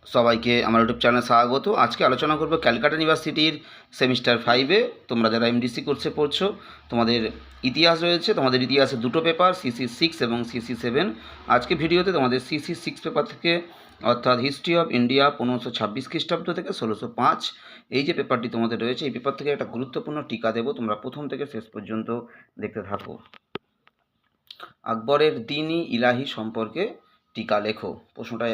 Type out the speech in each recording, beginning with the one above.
সবাইকে আমার ইউটিউব চ্যানেলে স্বাগত। আজকে আলোচনা করব ক্যালকাটা ইউনিভার্সিটির সেমিস্টার 5-এ তোমরা যারা এমডিসি কোর্সে পড়ছো, তোমাদের ইতিহাস রয়েছে। তোমাদের ইতিহাসে দুটো পেপার, CC6 এবং CC7। আজকে ভিডিওতে তোমাদের CC6 পেপার থেকে, অর্থাৎ হিস্ট্রি অফ ইন্ডিয়া 1526 খ্রিস্টাব্দ থেকে 1605, এই যে পেপারটি তোমাদের রয়েছে, এই পেপার থেকে একটা গুরুত্বপূর্ণ টিকা দেবো। তোমরা প্রথম থেকে শেষ পর্যন্ত দেখতে থাকো। আকবরের দ্বীন-ই ইলাহি সম্পর্কে টিকা লেখো। প্রশ্নটা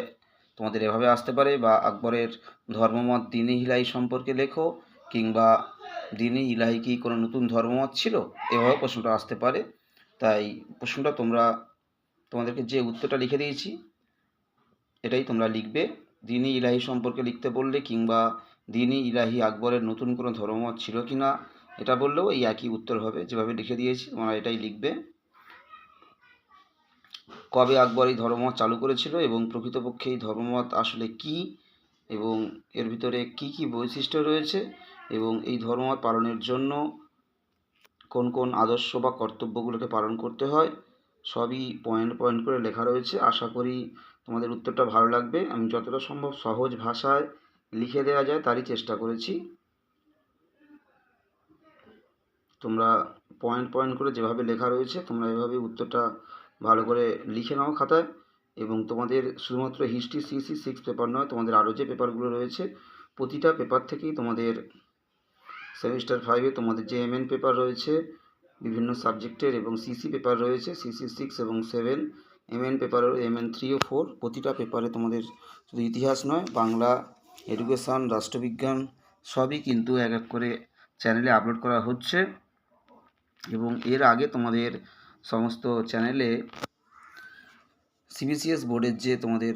তোমাদের এভাবে আসতে পারে, বা আকবরের ধর্মমত দ্বীন-ই ইলাহি সম্পর্কে লেখো, কিংবা দ্বীন-ই ইলাহি কি কোনো নতুন ধর্মমত ছিল, এভাবে প্রশ্নটা আসতে পারে। তাই প্রশ্নটা তোমাদেরকে যে উত্তরটা লিখে দিয়েছি এটাই তোমরা লিখবে। দ্বীন-ই ইলাহি সম্পর্কে লিখতে বললে, কিংবা দ্বীন-ই ইলাহি আকবরের নতুন কোনো ধর্মমত ছিল কি না এটা বললেও এই একই উত্তর হবে। যেভাবে লিখে দিয়েছি তোমরা এটাই লিখবে। কবে আকবর এই ধর্মমত চালু করেছিল এবং প্রকৃতপক্ষে এই ধর্মমত আসলে কি, এবং এর ভিতরে কি কি বৈশিষ্ট্য রয়েছে, এবং এই ধর্মমত পালনের জন্য কোন কোন আদর্শ বা কর্তব্যগুলোকে পালন করতে হয়, সবই পয়েন্ট পয়েন্ট করে লেখা রয়েছে। আশা করি তোমাদের উত্তরটা ভালো লাগবে। আমি যতটা সম্ভব সহজ ভাষায় লিখে দেওয়া যায় তারই চেষ্টা করেছি। তোমরা পয়েন্ট পয়েন্ট করে যেভাবে লেখা রয়েছে তোমরা এভাবে উত্তরটা ভালো করে লিখে নাও খাতায়। এবং তোমাদের শুধুমাত্র হিস্ট্রি CC6 পেপার নয়, তোমাদের আরও যে পেপারগুলো রয়েছে প্রতিটা পেপার থেকেই তোমাদের সেমিস্টার 5-এ তোমাদের যে MN পেপার রয়েছে বিভিন্ন সাবজেক্টের, এবং CC পেপার রয়েছে CC6 এবং 7, MN পেপার MN 3 ও 4, প্রতিটা পেপারে তোমাদের শুধু ইতিহাস নয়, বাংলা, এডুকেশান, রাষ্ট্রবিজ্ঞান সবই কিন্তু এক এক করে চ্যানেলে আপলোড করা হচ্ছে। এবং এর আগে তোমাদের সমস্ত চ্যানেলে CBCS বোর্ডের যে তোমাদের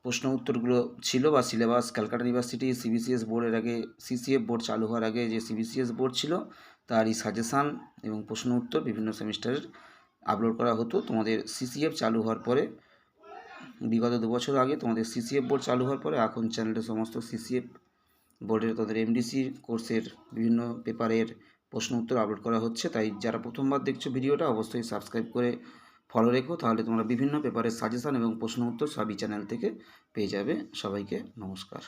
প্রশ্ন উত্তরগুলো ছিল বা সিলেবাস, ক্যালকাটা ইউনিভার্সিটি CBCS বোর্ডের আগে CCF বোর্ড চালু হওয়ার আগে যে CBCS বোর্ড ছিল তারই সাজেশান এবং প্রশ্ন উত্তর বিভিন্ন সেমিস্টারের আপলোড করা হতো। তোমাদের CCF চালু হওয়ার পরে, বিগত 2 বছর আগে তোমাদের CCF বোর্ড চালু হওয়ার পরে এখন চ্যানেলে সমস্ত CCF বোর্ডের তাদের MDC কোর্সের বিভিন্ন পেপারের প্রশ্ন উত্তর আপলোড করা হচ্ছে। তাই যারা প্রথমবার দেখছো ভিডিওটা অবশ্যই সাবস্ক্রাইব করে ফলো রেখো, তাহলে তোমরা বিভিন্ন পেপারের সাজেশান এবং প্রশ্ন উত্তর সবই চ্যানেল থেকে পেয়ে যাবে। সবাইকে নমস্কার।